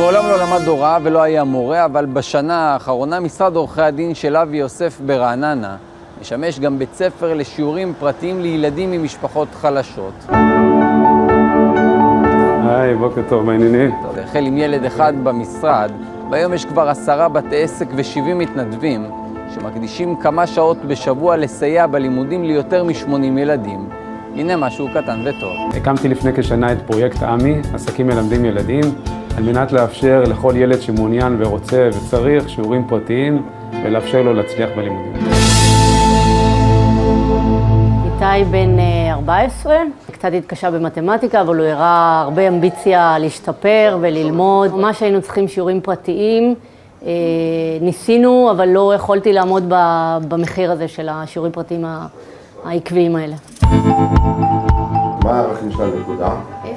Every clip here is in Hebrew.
מעולם לא למד הוראה ולא היה מורה, אבל בשנה האחרונה משרד עורכי הדין של אבי יוסף ברעננה משמש גם בית ספר לשיעורים פרטיים לילדים ממשפחות חלשות. היי, בוקר טוב, מה העניינים? החל עם ילד אחד במשרד, והיום יש כבר 10 בתי עסק ו70 מתנדבים שמקדישים כמה שעות בשבוע לסייע בלימודים ליותר מ80 ילדים. הנה משהו קטן וטוב. הקמתי לפני כשנה את פרויקט עמי, עסקים מלמדים ילדים, על מנת לאפשר לכל ילד שמעוניין ורוצה וצריך שיעורים פרטיים ולאפשר לו להצליח בלימודים. איתי בן 14, קצת התקשה במתמטיקה, אבל הוא הראה הרבה אמביציה להשתפר וללמוד. ממש היינו צריכים שיעורים פרטיים, ניסינו, אבל לא יכולתי לעמוד במחיר הזה של השיעורים פרטיים העקביים האלה. מה הערכים של הנקודה? 0.12.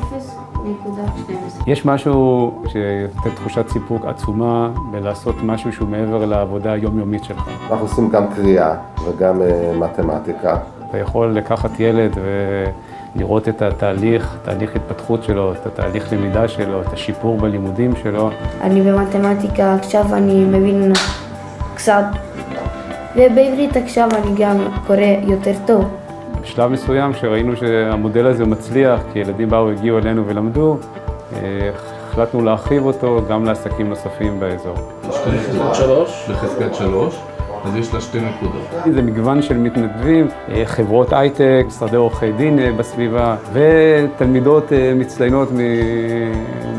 יש משהו שנותן תחושת סיפוק עצומה בלעשות משהו שהוא מעבר לעבודה היומיומית שלך. אנחנו עושים גם קריאה וגם מתמטיקה. אתה יכול לקחת ילד ולראות את תהליך התפתחות שלו, את התהליך למידה שלו, את השיפור בלימודים שלו. אני במתמטיקה עכשיו אני מבין קצת, ובעברית עכשיו אני גם קורא יותר טוב. בשלב מסוים שראינו שהמודל הזה מצליח, כי ילדים הגיעו אלינו ולמדו, החלטנו להרחיב אותו גם לעסקים נוספים באזור. בחזקת 3, אז יש לה 2 נקודות. זה מגוון של מתנדבים, חברות הייטק, משרדי עורכי דין בסביבה, ותלמידות מצטיינות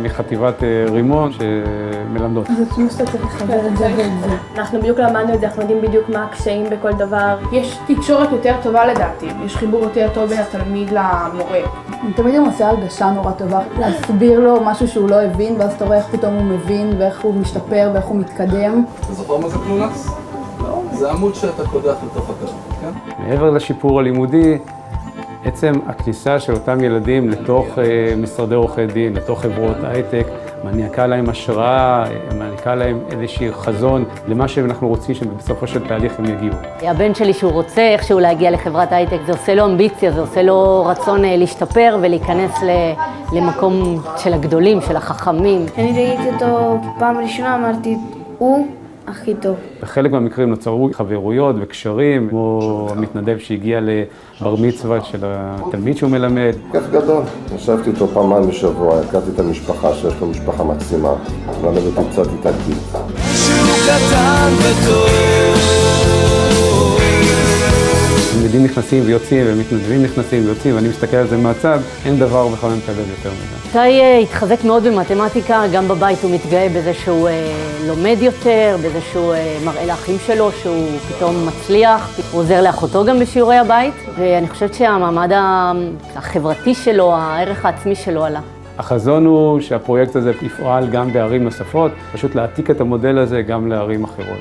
מחטיבת רימון שמלמדות. זה כמו שאתה צריך לחבר את זה ואת זה. אנחנו בדיוק למדנו את זה, אנחנו יודעים בדיוק מה הקשיים בכל דבר. יש תקשורת יותר טובה לדעתי, יש חיבור יותר טוב בין התלמיד למורה. אני תמיד גם עושה הרגשה נורא טובה, להסביר לו משהו שהוא לא הבין, ואז אתה רואה איך פתאום הוא מבין, ואיך הוא משתפר, ואיך הוא מתקדם. אתה זוכר מה זה קלונס? לא, זה עמוד שאתה קודח לתוך הקרוב, כן? מעבר לשיפור הלימודי, עצם הכניסה של אותם ילדים לתוך משרדי עורכי דין, לתוך חברות הייטק, מעניקה להם השראה, מעניקה להם איזשהו חזון למה שאנחנו רוצים שבסופו של תהליך הם יגיעו. הבן שלי שהוא רוצה איכשהו להגיע לחברת הייטק, זה עושה לו אמביציה, זה עושה לו רצון להשתפר ולהיכנס למקום של הגדולים, של החכמים. אני ראיתי אותו פעם ראשונה, אמרתי, הוא הכי טוב. בחלק מהמקרים נוצרו חברויות וקשרים, כמו המתנדב שהגיע לבר מצווה של התלמיד שהוא מלמד. כיף גדול. ישבתי איתו פעמיים בשבוע, הכרתי את המשפחה שיש לו משפחה מקסימה. למדתי קצת איטלקית. תלמידים נכנסים ויוצאים ומתנדבים נכנסים ויוצאים, ואני מסתכל על זה מהצד, אין דבר מחמם את הלב יותר מזה. איתי התחזק מאוד במתמטיקה, גם בבית הוא מתגאה בזה שהוא לומד יותר, בזה שהוא מראה לאחים שלו שהוא פתאום מצליח. הוא עוזר לאחותו גם בשיעורי הבית, ואני חושבת שהמעמד החברתי שלו, הערך העצמי שלו עלה. החזון הוא שהפרויקט הזה יפעל גם בערים נוספות, פשוט להעתיק את המודל הזה גם לערים אחרות.